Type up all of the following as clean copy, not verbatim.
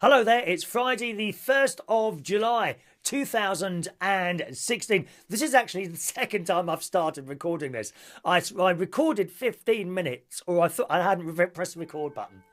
Hello there, it's Friday the 1st of July 2016. This is actually the second time I've started recording this. I recorded 15 minutes, or I thought I hadn't pressed the record button.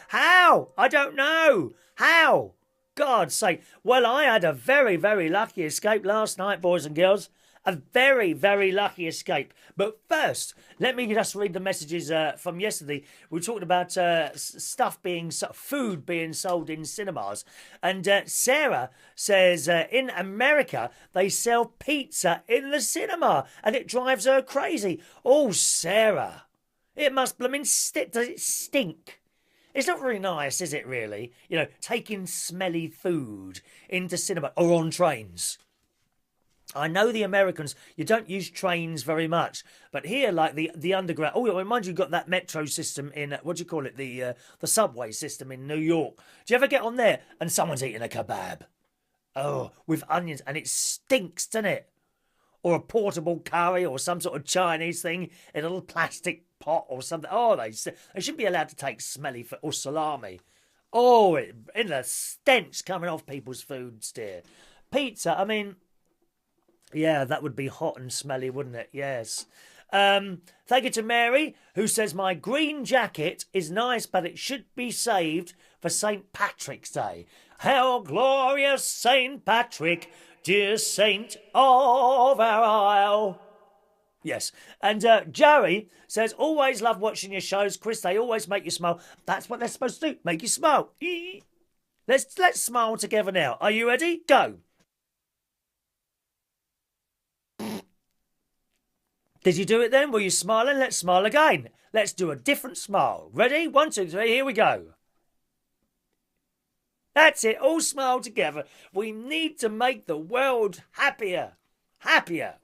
How? I don't know. How? God's sake. Well, I had a very, very lucky escape last night, boys and girls. A very, very lucky escape. But first, let me just read the messages from yesterday. We talked about food being sold in cinemas. And Sarah says in America, they sell pizza in the cinema. And it drives her crazy. Oh, Sarah. It must blooming stink. Does it stink? It's not very nice, is it really? You know, taking smelly food into cinema or on trains. I know the Americans, you don't use trains very much, but here, like the underground. Oh, mind you, got that metro system in what do you call it? The subway system in New York. Do you ever get on there and someone's eating a kebab? Oh, with onions, and it stinks, doesn't it? Or a portable curry or some sort of Chinese thing in a little plastic pot or something. Oh, they shouldn't be allowed to take smelly food or salami. Oh, in the stench coming off people's foods, dear. Pizza, I mean. Yeah, that would be hot and smelly, wouldn't it? Yes. Thank you to Mary, who says, my green jacket is nice, but it should be saved for St. Patrick's Day. How glorious St. Patrick, dear saint of our isle. Yes. And Joey says, always love watching your shows, Chris. They always make you smile. That's what they're supposed to do, make you smile. Let's smile together now. Are you ready? Go. Did you do it then? Were you smiling? Let's smile again. Let's do a different smile. Ready? 1, 2, 3, here we go. That's it, all smile together. We need to make the world happier. Happier.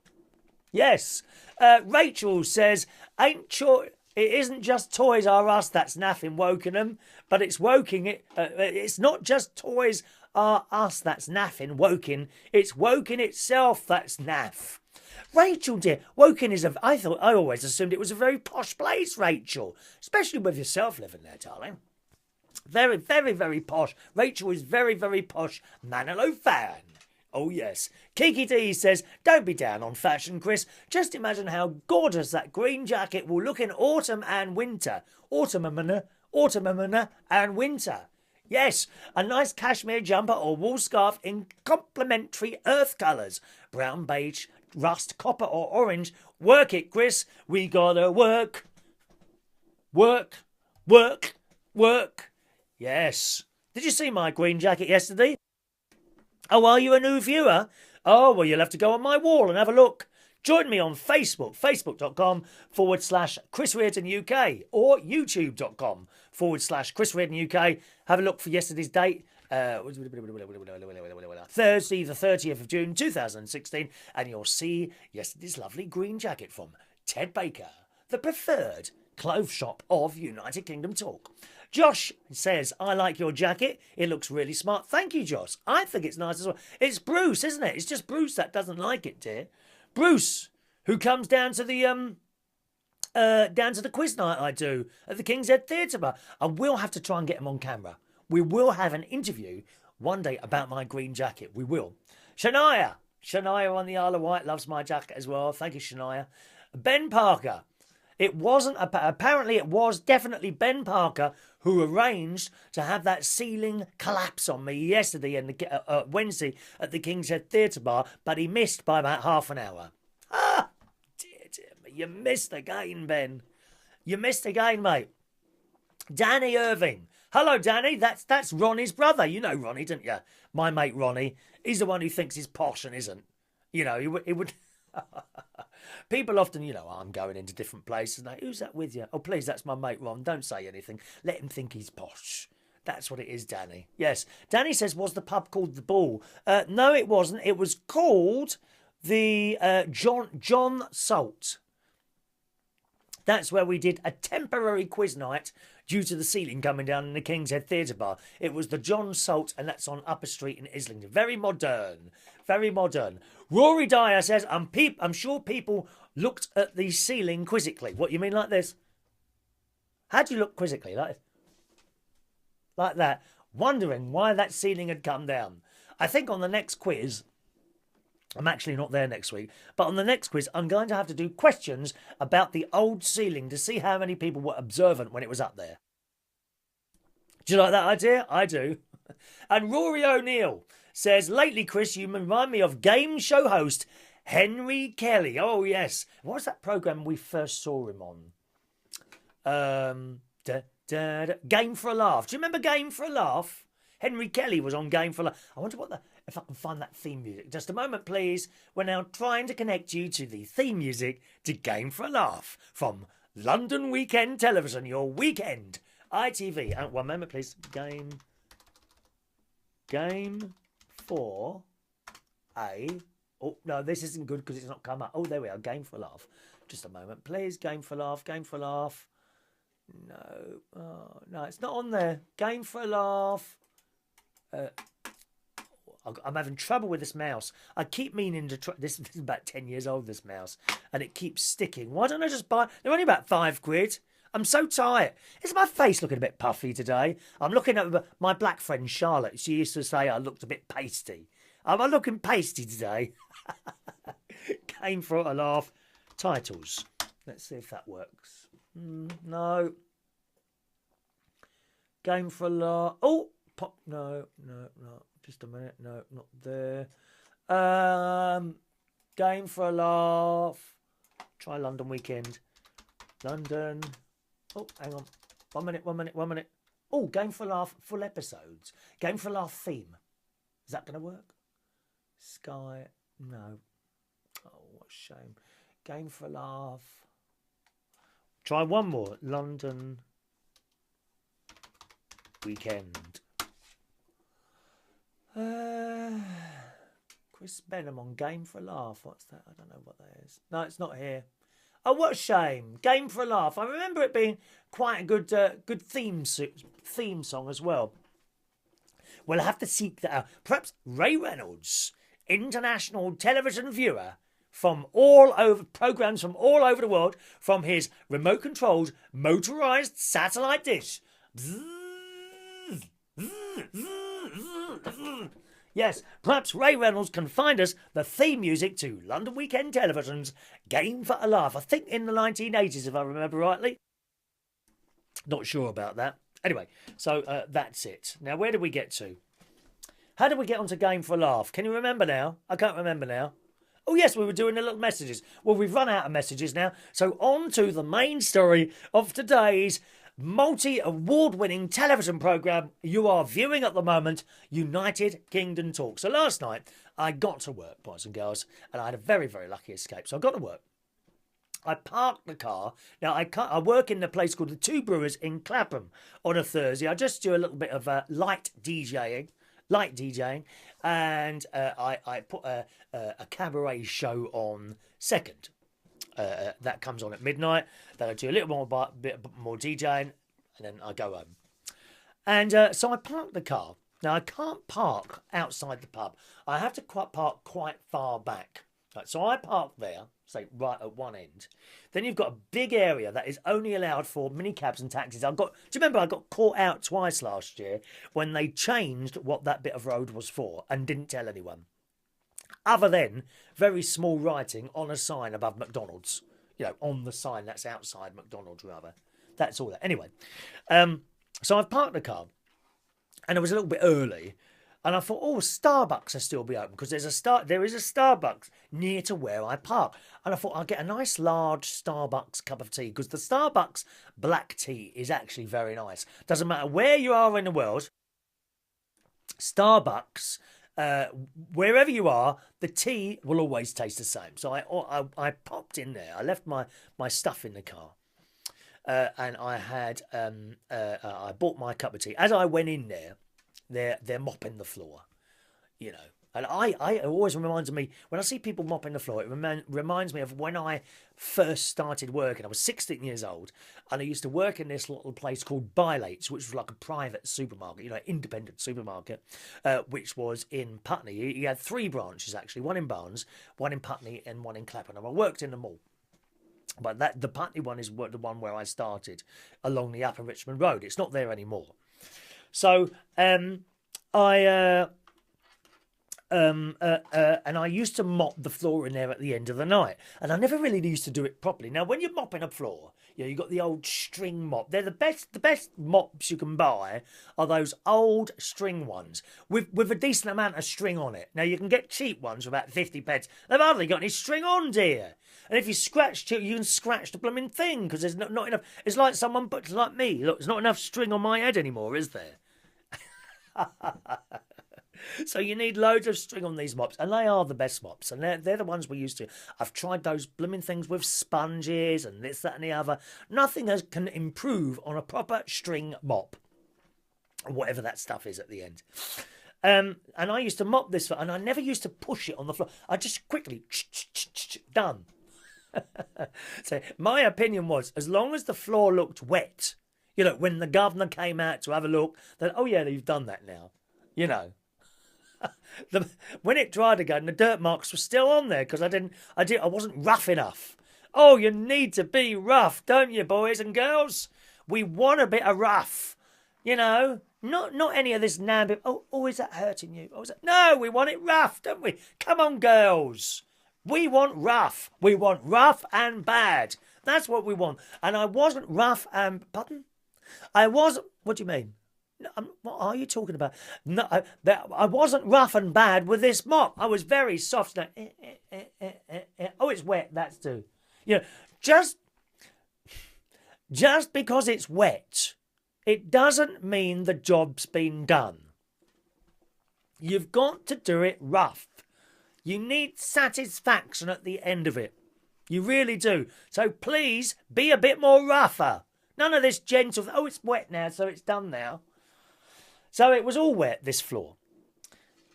Yes. Rachel says, it isn't just Toys R Us that's naffing Wokingham, but it's Woking. It's not just Toys R Us that's naffing Woking. It's Woking itself that's naff. Rachel, dear, Woking is I always assumed it was a very posh place, Rachel. Especially with yourself living there, darling. Very, very, very posh. Rachel is very, very posh. Manilow fan. Oh, yes. Kiki D says, don't be down on fashion, Chris. Just imagine how gorgeous that green jacket will look in autumn and winter. Autumn and winter. Yes, a nice cashmere jumper or wool scarf in complementary earth colours. Brown, beige, rust, copper or orange. Work it, Chris. We gotta work. Work. Work. Work. Yes. Did you see my green jacket yesterday? Oh, are you a new viewer? Oh, well, you'll have to go on my wall and have a look. Join me on Facebook, facebook.com/Chris Reardon UK or youtube.com/Chris Reardon UK. Have a look for yesterday's date. Thursday, the 30th of June 2016, and you'll see yesterday's lovely green jacket from Ted Baker, the preferred clothes shop of United Kingdom Talk. Josh says, I like your jacket. It looks really smart. Thank you, Josh. I think it's nice as well. It's Bruce, isn't it? It's just Bruce that doesn't like it, dear. Bruce, who comes down to the quiz night I do at the King's Head Theatre Bar. I will have to try and get him on camera. We will have an interview one day about my green jacket. We will. Shania on the Isle of Wight loves my jacket as well. Thank you, Shania. Ben Parker. Apparently it was definitely Ben Parker who arranged to have that ceiling collapse on me yesterday and Wednesday at the King's Head Theatre Bar, but he missed by about half an hour. Ah, dear me, you missed again, Ben. You missed again, mate. Danny Irving. Hello, Danny. That's Ronnie's brother. You know Ronnie, don't you? My mate Ronnie. He's the one who thinks he's posh and isn't. You know, he would... People often, I'm going into different places. And who's that with you? Oh, please, that's my mate Ron. Don't say anything. Let him think he's posh. That's what it is, Danny. Yes. Danny says, was the pub called The Bull? No, it wasn't. It was called the John Salt. That's where we did a temporary quiz night due to the ceiling coming down in the King's Head Theatre Bar. It was the John Salt, and that's on Upper Street in Islington. Very modern. Very modern. Rory Dyer says, I'm sure people looked at the ceiling quizzically. What, you mean like this? How do you look quizzically? Like this? like that, wondering why that ceiling had come down. I think on the next quiz, I'm actually not there next week, but on the next quiz, I'm going to have to do questions about the old ceiling to see how many people were observant when it was up there. Do you like that idea? I do. And Rory O'Neill says, lately, Chris, you remind me of game show host Henry Kelly. Oh, yes. What was that programme we first saw him on? Game for a Laugh. Do you remember Game for a Laugh? Henry Kelly was on Game for a Laugh. I wonder if I can find that theme music. Just a moment, please. We're now trying to connect you to the theme music to Game for a Laugh from London Weekend Television, your weekend. ITV. One moment, please. Game for a... Oh, no, this isn't good because it's not come up. Oh, there we are. Game for a Laugh. Just a moment, please. Game for a Laugh. Game for a Laugh. No. Oh, no, it's not on there. Game for a Laugh. I'm having trouble with this mouse. I keep meaning to try... This is about 10 years old, this mouse. And it keeps sticking. Why don't I just buy... They're only about £5. I'm so tired. Is my face looking a bit puffy today? I'm looking at my black friend Charlotte. She used to say I looked a bit pasty. Am I looking pasty today? Game for a Laugh. Titles. Let's see if that works. No. Game for a Laugh. Oh, pop. No. Just a minute. No, not there. Game for a Laugh. Try London Weekend. London. Oh, hang on. 1 minute. Oh, Game for a Laugh, full episodes. Game for a Laugh theme. Is that going to work? Sky. No. Oh, what a shame. Game for a Laugh. Try one more. London Weekend. Chris Benham on Game for a Laugh. What's that? I don't know what that is. No, it's not here. Oh, what a shame. Game for a Laugh. I remember it being quite a good theme song as well. We'll have to seek that out. Perhaps Ray Reynolds, international television viewer from all over, programmes from all over the world, from his remote-controlled motorised satellite dish. Yes, perhaps Ray Reynolds can find us the theme music to London Weekend Television's Game for a Laugh. I think in the 1980s, if I remember rightly. Not sure about that. Anyway, so that's it. Now, where did we get to? How did we get onto Game for a Laugh? Can you remember now? I can't remember now. Oh, yes, we were doing the little messages. Well, we've run out of messages now. So on to the main story of today's multi-award-winning television programme you are viewing at the moment, United Kingdom Talk. So last night, I got to work, boys and girls, and I had a very, very lucky escape. So I got to work. I parked the car. Now, I work in a place called the Two Brewers in Clapham on a Thursday. I just do a little bit of light DJing, and I put a cabaret show on second. That comes on at midnight. Then I do a little bit more DJing, and then I go home. And so I park the car. Now, I can't park outside the pub. I have to park quite far back. Right, so I park there, say right at one end. Then you've got a big area that is only allowed for minicabs and taxis. Do you remember I got caught out twice last year when they changed what that bit of road was for and didn't tell anyone? Other than very small writing on a sign above McDonald's. You know, on the sign that's outside McDonald's, rather. That's all that. Anyway, so I've parked the car, and it was a little bit early, and I thought, oh, Starbucks will still be open, because there is a Starbucks near to where I park. And I thought I'll get a nice large Starbucks cup of tea, because the Starbucks black tea is actually very nice. Doesn't matter where you are in the world, Starbucks... wherever you are, the tea will always taste the same. So I popped in there. I left my stuff in the car, and I had I bought my cup of tea. As I went in there, they're mopping the floor, you know. And it always reminds me, when I see people mopping the floor, it reminds me of when I first started working. I was 16 years old, and I used to work in this little place called Bilates, which was like a private supermarket, you know, independent supermarket, which was in Putney. He had 3 branches, actually, one in Barnes, one in Putney, and one in Clapham. And I worked in them all. But the Putney one is the one where I started, along the Upper Richmond Road. It's not there anymore. So I and I used to mop the floor in there at the end of the night, and I never really used to do it properly. Now, when you're mopping a floor, you got the old string mop. They're the best. The best mops you can buy are those old string ones with a decent amount of string on it. Now, you can get cheap ones for about 50p. They've hardly got any string on, dear. And if you scratch it, you can scratch the blooming thing because there's not enough. It's like someone, but like me. Look, there's not enough string on my head anymore, is there? So you need loads of string on these mops, and they are the best mops, and they're the ones we used to. I've tried those blooming things with sponges and this, that, and the other. Nothing can improve on a proper string mop, whatever that stuff is at the end. And I used to mop this, and I never used to push it on the floor. I just quickly done. So my opinion was, as long as the floor looked wet, when the governor came out to have a look, then oh yeah, you've done that now, When it dried again, the dirt marks were still on there because I wasn't rough enough. Oh, you need to be rough, don't you, boys and girls? We want a bit of rough, Not any of this nabbing. Oh, is that hurting you? No, we want it rough, don't we? Come on, girls. We want rough. We want rough and bad. That's what we want. And I wasn't rough and... Pardon? I wasn't... What do you mean? No, what are you talking about? No, I wasn't rough and bad with this mop. I was very soft. Oh, it's wet. That's too. Just because it's wet, it doesn't mean the job's been done. You've got to do it rough. You need satisfaction at the end of it. You really do. So please be a bit more rougher. None of this gentle. Oh, it's wet now, so it's done now. So it was all wet, this floor.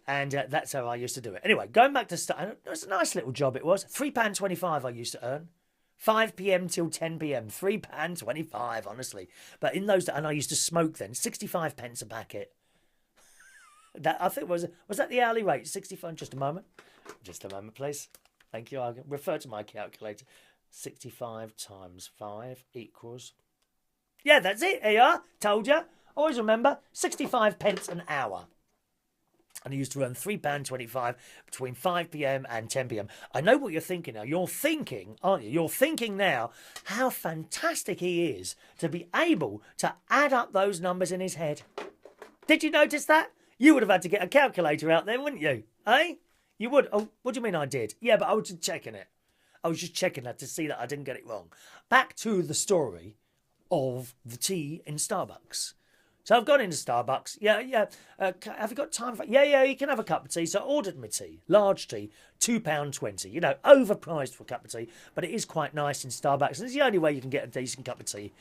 And that's how I used to do it. Anyway, going back to... It was a nice little job it was. £3.25 I used to earn. 5 p.m. till 10 p.m. £3.25, honestly. But in those... And I used to smoke then. 65 pence a packet. That I think was that the hourly rate? 65... Just a moment. Just a moment, please. Thank you. I'll refer to my calculator. 65 times 5 equals... Yeah, that's it. Here you are. Told you. Always remember, 65 pence an hour. And I used to earn £3.25 between 5 p.m. and 10 p.m. I know what you're thinking now. You're thinking, aren't you? You're thinking now how fantastic he is to be able to add up those numbers in his head. Did you notice that? You would have had to get a calculator out there, wouldn't you? Eh? You would. Oh, what do you mean I did? Yeah, but I was just checking it. I was just checking that to see that I didn't get it wrong. Back to the story of the tea in Starbucks. So I've gone into Starbucks. Yeah. Have you got time for... Yeah, you can have a cup of tea. So I ordered my tea. Large tea. £2.20. Overpriced for a cup of tea. But it is quite nice in Starbucks. And it's the only way you can get a decent cup of tea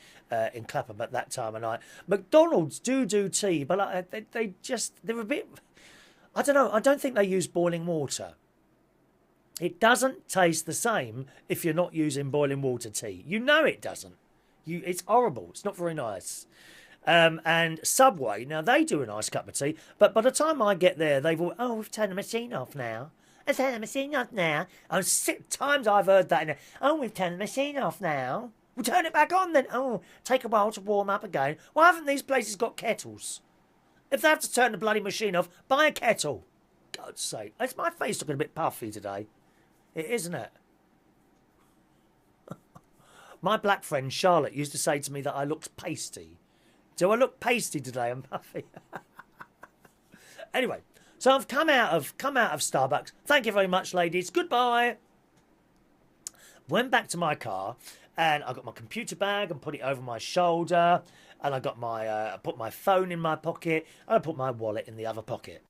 in Clapham at that time of night. McDonald's do tea. But they're a bit... I don't know. I don't think they use boiling water. It doesn't taste the same if you're not using boiling water tea. You know it doesn't. It's horrible. It's not very nice. And Subway, now they do a nice cup of tea, but by the time I get there, they've all, we've turned the machine off now. Let's turn the machine off now. 6 times I've heard that. We've turned the machine off now. We'll turn it back on then. Take a while to warm up again. Why haven't these places got kettles? If they have to turn the bloody machine off, buy a kettle. God's sake. Is my face looking a bit puffy today? It isn't it? My black friend Charlotte used to say to me that I looked pasty. Do I look pasty today and puffy? Anyway, so I've come out of Starbucks. Thank you very much, ladies. Goodbye. Went back to my car and I got my computer bag and put it over my shoulder, and I got I put my phone in my pocket and I put my wallet in the other pocket.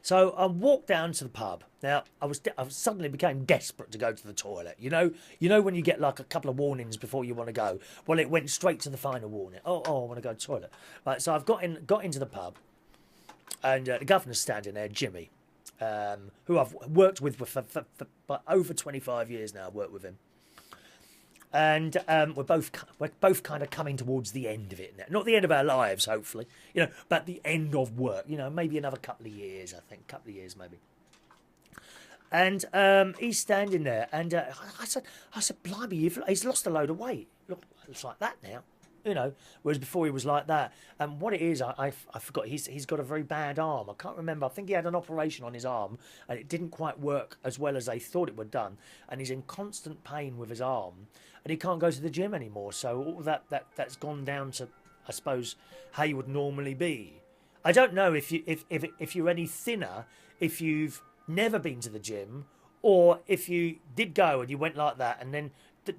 So I walked down to the pub. Now I suddenly became desperate to go to the toilet. You know when you get like a couple of warnings before you want to go. Well, it went straight to the final warning. I want to go to the toilet. Right, so I've got into the pub, and the governor's standing there, Jimmy, who I've worked with for over 25 years now. I've worked with him. And we're both kind of coming towards the end of it now. Not the end of our lives, hopefully, but the end of work. Maybe another couple of years. I think couple of years maybe. And he's standing there, and I said, blimey, he's lost a load of weight. Look, it's like that now. You know, whereas before he was like that. And what it is, I forgot. He's got a very bad arm. I can't remember. I think he had an operation on his arm, and it didn't quite work as well as they thought it would done. And he's in constant pain with his arm, and he can't go to the gym anymore. So all that's gone down to, I suppose, how you would normally be. I don't know if you're any thinner if you've never been to the gym, or if you did go and you went like that, and then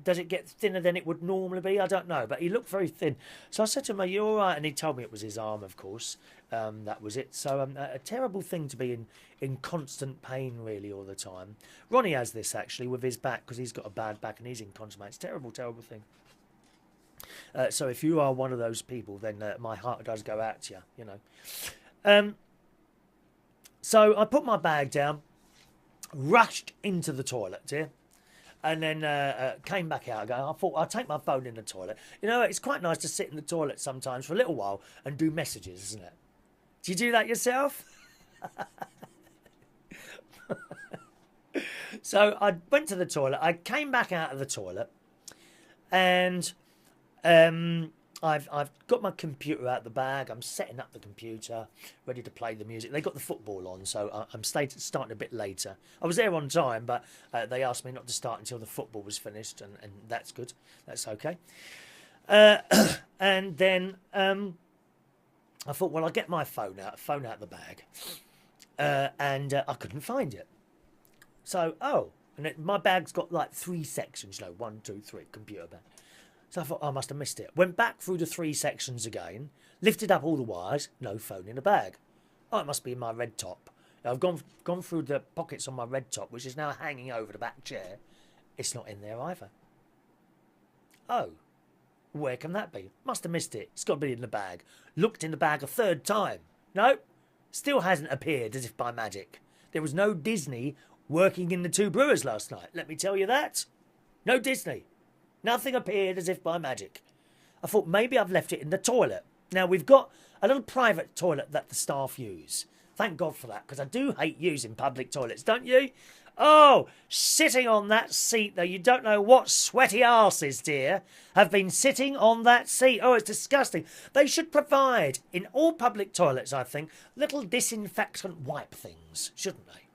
does it get thinner than it would normally be? I don't know, but he looked very thin. So I said to him, "Are you all right?" And he told me it was his arm, of course. That was it. So a terrible thing to be in constant pain really all the time. Ronnie has this actually with his back because he's got a bad back and he's in constant pain. It's a terrible, terrible thing. So if you are one of those people, then my heart does go out to you, you know. So I put my bag down, rushed into the toilet, dear. And then came back out again. I thought, I'll take my phone in the toilet. You know, it's quite nice to sit in the toilet sometimes for a little while and do messages, isn't it? Do you do that yourself? So I went to the toilet. I came back out of the toilet. And I've got my computer out the bag. I'm setting up the computer, ready to play the music. They got the football on, so I'm starting a bit later. I was there on time, but they asked me not to start until the football was finished, and that's good. That's okay. And then I thought, well, I'll get my phone out the bag, and I couldn't find it. So, my bag's got like 3 sections, you know, 1, 2, 3, computer bag. So I thought, I must have missed it. Went back through the 3 sections again, lifted up all the wires, no phone in the bag. Oh, it must be in my red top. Now, I've gone through the pockets on my red top, which is now hanging over the back chair. It's not in there either. Oh, where can that be? Must have missed it. It's got to be in the bag. Looked in the bag a 3rd time. No, still hasn't appeared as if by magic. There was no Disney working in the 2 Brewers last night. Let me tell you that. No Disney. Nothing appeared as if by magic. I thought maybe I've left it in the toilet. Now, we've got a little private toilet that the staff use. Thank God for that, because I do hate using public toilets, don't you? Oh, sitting on that seat, though, you don't know what sweaty arses, dear, have been sitting on that seat. Oh, it's disgusting. They should provide, in all public toilets, I think, little disinfectant wipe things, shouldn't they?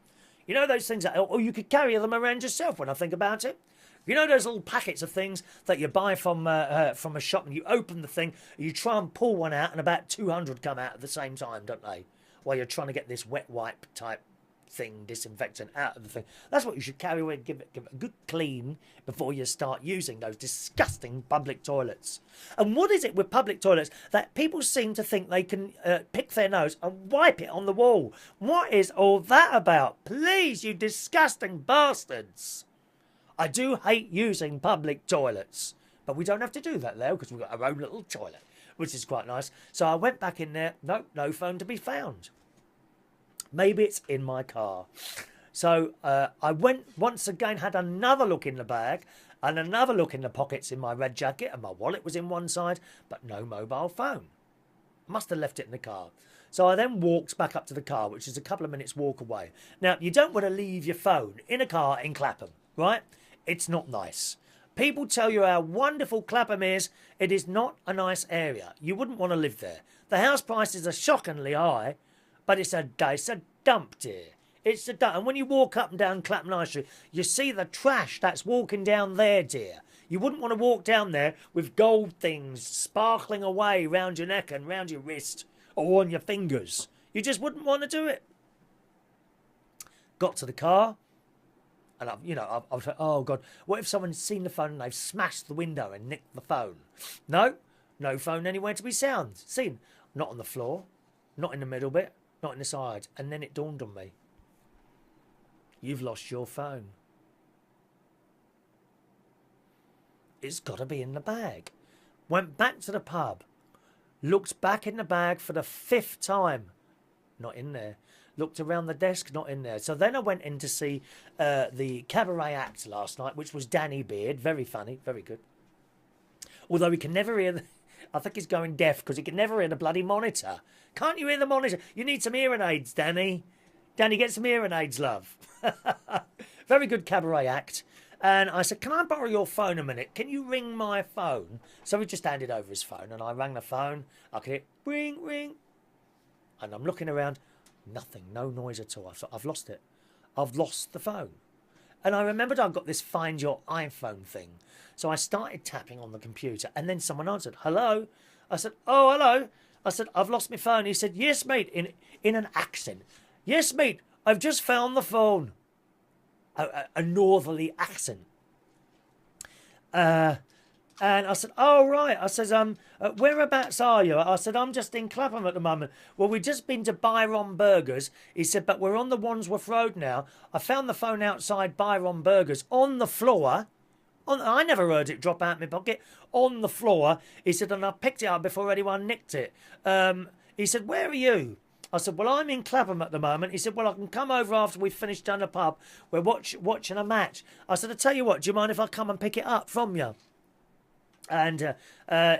You know those things that, or you could carry them around yourself when I think about it. You know those little packets of things that you buy from a shop, and you open the thing, you try and pull one out, and about 200 come out at the same time, don't they? While you're trying to get this wet wipe type thing, disinfectant out of the thing. That's what you should carry away. Give it a good clean before you start using those disgusting public toilets. And what is it with public toilets that people seem to think they can pick their nose and wipe it on the wall? What is all that about? Please, you disgusting bastards. I do hate using public toilets, but we don't have to do that now because we've got our own little toilet, which is quite nice. So I went back in there. No phone to be found. Maybe it's in my car. So I went once again, had another look in the bag and another look in the pockets in my red jacket, and my wallet was in one side, but no mobile phone. Must have left it in the car. So I then walked back up to the car, which is a couple of minutes walk away. Now, you don't want to leave your phone in a car in Clapham, right? It's not nice. People tell you how wonderful Clapham is. It is not a nice area. You wouldn't want to live there. The house prices are shockingly high, but it's a dump, dear. It's a dump. And when you walk up and down Clapham High Street, you see the trash that's walking down there, dear. You wouldn't want to walk down there with gold things sparkling away round your neck and round your wrist or on your fingers. You just wouldn't want to do it. Got to the car. And I was like, oh God, what if someone's seen the phone and they've smashed the window and nicked the phone? No phone anywhere to be seen. Not on the floor, not in the middle bit, not in the side. And then it dawned on me. You've lost your phone. It's got to be in the bag. Went back to the pub. Looked back in the bag for the 5th time. Not in there. Looked around the desk, not in there. So then I went in to see the cabaret act last night, which was Danny Beard. Very funny, very good. Although he can never hear... I think he's going deaf because he can never hear the bloody monitor. Can't you hear the monitor? You need some hearing aids, Danny. Danny, get some hearing aids, love. Very good cabaret act. And I said, can I borrow your phone a minute? Can you ring my phone? So he just handed over his phone, and I rang the phone. I could hear, ring, ring. And I'm looking around, nothing, no noise at all. I thought, I've lost it. I've lost the phone. And I remembered I've got this Find Your iPhone thing. So I started tapping on the computer, and then someone answered, hello? I said, oh, hello. I said, I've lost my phone. He said, yes, mate, in an accent. Yes, mate, I've just found the phone. A northerly accent. And I said, oh, right. I said, whereabouts are you? I said, I'm just in Clapham at the moment. Well, we've just been to Byron Burgers. He said, but we're on the Wandsworth Road now. I found the phone outside Byron Burgers on the floor. I never heard it drop out of my pocket. On the floor. He said, and I picked it up before anyone nicked it. He said, where are you? I said, well, I'm in Clapham at the moment. He said, well, I can come over after we've finished down the pub. We're watching a match. I said, I tell you what, do you mind if I come and pick it up from you? And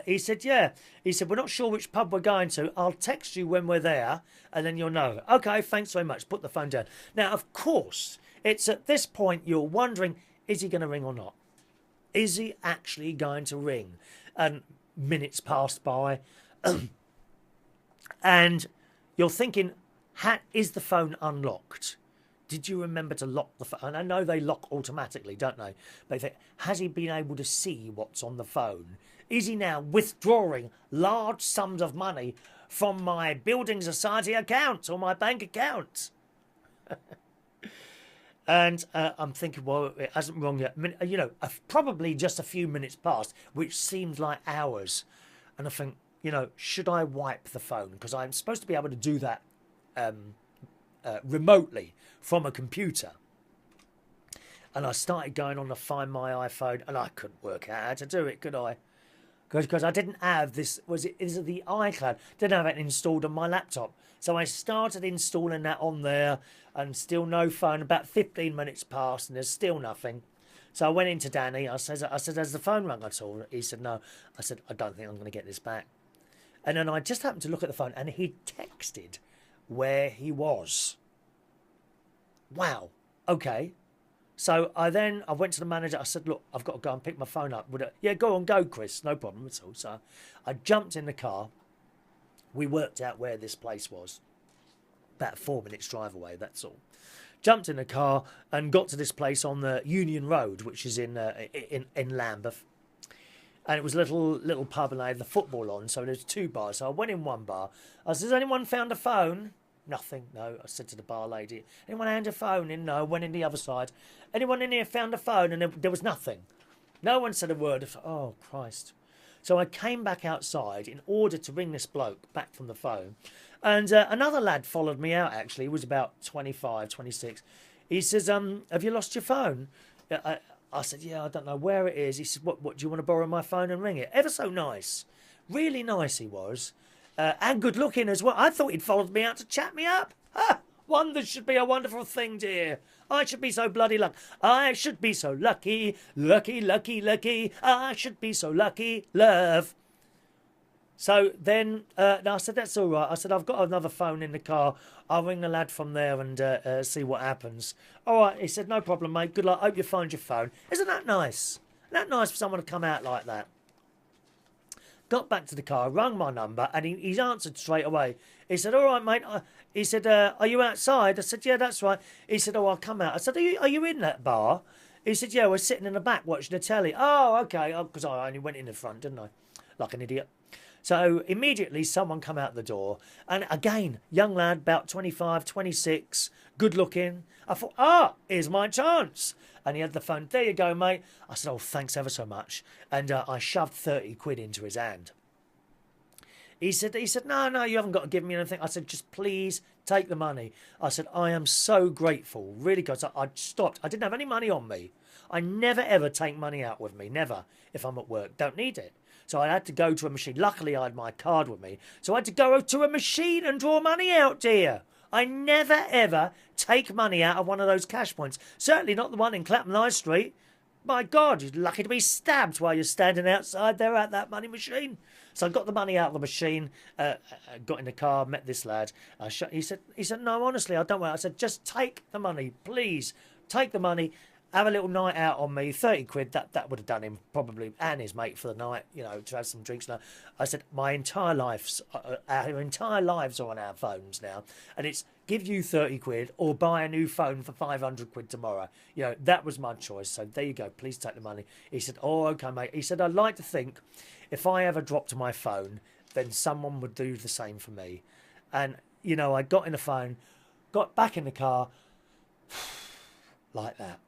he said, yeah. He said, we're not sure which pub we're going to. I'll text you when we're there, and then you'll know. Okay, thanks very much. Put the phone down. Now, of course, it's at this point you're wondering, is he going to ring or not? Is he actually going to ring? And minutes passed by. And you're thinking, is the phone unlocked? Did you remember to lock the phone? And I know they lock automatically, don't they? But you think, has he been able to see what's on the phone? Is he now withdrawing large sums of money from my building society account or my bank account? And I'm thinking, well, it hasn't rung yet. You know, probably just a few minutes passed, which seemed like hours. And I think, you know, should I wipe the phone? Because I'm supposed to be able to do that remotely from a computer. And I started going on to Find My iPhone, and I couldn't work out how to do it, could I? Because I didn't have this, is it the iCloud? Didn't have it installed on my laptop. So I started installing that on there, and still no phone. About 15 minutes passed, and there's still nothing. So I went into Danny. I said, has the phone rung at all? He said, no. I said, I don't think I'm going to get this back. And then I just happened to look at the phone, and he texted where he was. Wow. Okay. So I went to the manager. I said, look, I've got to go and pick my phone up. Yeah, go on, go, Chris. No problem at all. So I jumped in the car. We worked out where this place was. About 4 minutes drive away, that's all. Jumped in the car and got to this place on the Union Road, which is in Lambeth. And it was a little pub, and they had the football on, so there's two bars. So I went in one bar. I said, has anyone found a phone? Nothing, no. I said to the bar lady, anyone hand a phone in? No. Went in the other side. Anyone in here found a phone? And there was nothing. No one said a word. Oh, Christ. So I came back outside in order to ring this bloke back from the phone. And another lad followed me out, actually. He was about 25, 26. He says, have you lost your phone? I said, yeah, I don't know where it is. He said, what do you want to borrow my phone and ring it? Ever so nice. Really nice he was. And good looking as well. I thought he'd followed me out to chat me up. Ha! Wonder should be a wonderful thing, dear. I should be so bloody lucky. I should be so lucky. Lucky, lucky, lucky. I should be so lucky. Love. So then I said, that's all right. I said, I've got another phone in the car. I'll ring the lad from there and see what happens. All right. He said, no problem, mate. Good luck. Hope you find your phone. Isn't that nice? Isn't that nice for someone to come out like that? Got back to the car, rang my number, and he's answered straight away. He said, all right, mate. He said, are you outside? I said, yeah, that's right. He said, oh, I'll come out. I said, are you in that bar? He said, yeah, we're sitting in the back watching the telly. Oh, okay. Because I only went in the front, didn't I? Like an idiot. So immediately someone come out the door. And again, young lad, about 25, 26, good looking. I thought, here's my chance. And he had the phone. There you go, mate. I said, oh, thanks ever so much. And I shoved 30 quid into his hand. He said, no, you haven't got to give me anything. I said, just please take the money. I said, I am so grateful. Really good. So I stopped. I didn't have any money on me. I never, ever take money out with me. Never. If I'm at work. Don't need it. So I had to go to a machine. Luckily, I had my card with me. So I had to go to a machine and draw money out, dear. I never, ever take money out of one of those cash points. Certainly not the one in Clapham High Street. My God, you're lucky to be stabbed while you're standing outside there at that money machine. So I got the money out of the machine, got in the car, met this lad. He said, no, honestly, I don't want it. I said, just take the money, please. Take the money. have a little night out on me, 30 quid, that would have done him probably, and his mate for the night, you know, to have some drinks. Now, I said, our entire lives are on our phones now, and it's give you 30 quid or buy a new phone for 500 quid tomorrow. You know, that was my choice, so there you go, please take the money. He said, oh, okay, mate. He said, I'd like to think if I ever dropped my phone, then someone would do the same for me. And, you know, I got in the phone, got back in the car, like that.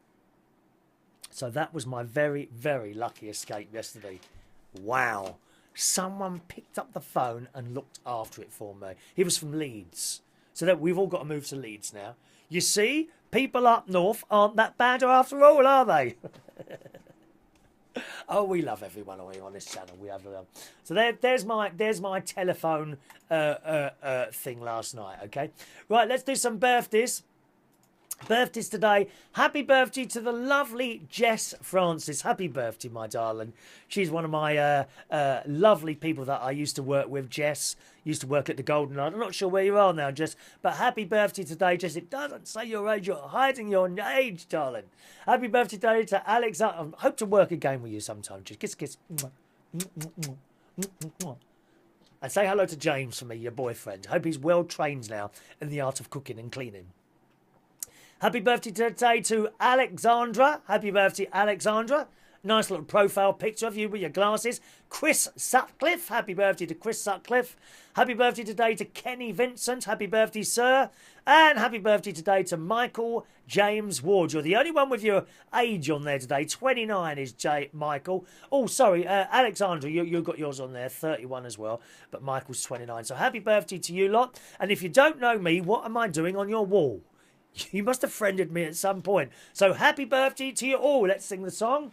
So that was my very, very lucky escape yesterday. Wow. Someone picked up the phone and looked after it for me. He was from Leeds. So that we've all got to move to Leeds now. You see, people up north aren't that bad after all, are they? Oh, we love everyone on this channel. We have so there's my telephone thing last night. Okay, right. Let's do some birthdays. Birthdays today. Happy birthday to the lovely Jess Francis. Happy birthday, my darling. She's one of my lovely people that I used to work with. Jess used to work at the Golden Light. I'm not sure where you are now, Jess, but happy birthday today, Jess. It doesn't say your age. You're hiding your age, darling. Happy birthday today to Alexandra. I hope to work again with you sometime. Just kiss, kiss. And say hello to James for me, your boyfriend. Hope he's well trained now in the art of cooking and cleaning. Happy birthday today to Alexandra. Happy birthday, Alexandra. Nice little profile picture of you with your glasses. Chris Sutcliffe. Happy birthday to Chris Sutcliffe. Happy birthday today to Kenny Vincent. Happy birthday, sir. And happy birthday today to Michael James Ward. You're the only one with your age on there today. 29 is Michael. Oh, sorry, Alexandra, you got yours on there. 31 as well. But Michael's 29. So happy birthday to you lot. And if you don't know me, what am I doing on your wall? You must have friended me at some point. So happy birthday to you all. Let's sing the song.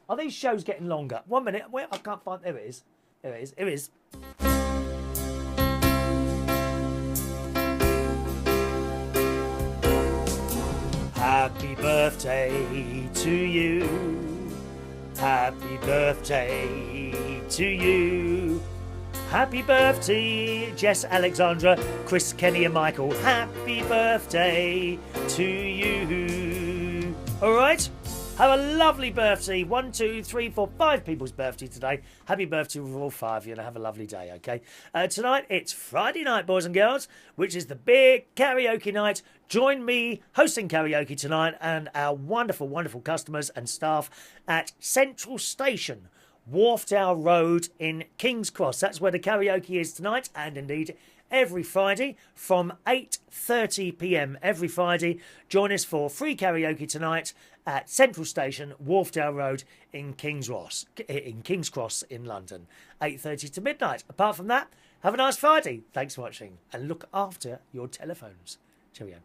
Are these shows getting longer? 1 minute. Where I can't find. There it is. There it is. Here it is. Happy birthday to you. Happy birthday to you. Happy birthday, Jess, Alexandra, Chris, Kenny and Michael. Happy birthday to you. All right? Have a lovely birthday. 1, 2, 3, 4, 5 people's birthday today. Happy birthday with all 5 of you and have a lovely day, okay? Tonight, it's Friday night, boys and girls, which is the big karaoke night. Join me hosting karaoke tonight and our wonderful, wonderful customers and staff at Central Station, Wharfdale Road in King's Cross. That's where the karaoke is tonight, and indeed every Friday from 8:30 p.m. every Friday. Join us for free karaoke tonight at Central Station, Wharfdale Road in King's Cross in London. 8:30 to midnight. Apart from that, have a nice Friday. Thanks for watching, and look after your telephones. Cheerio.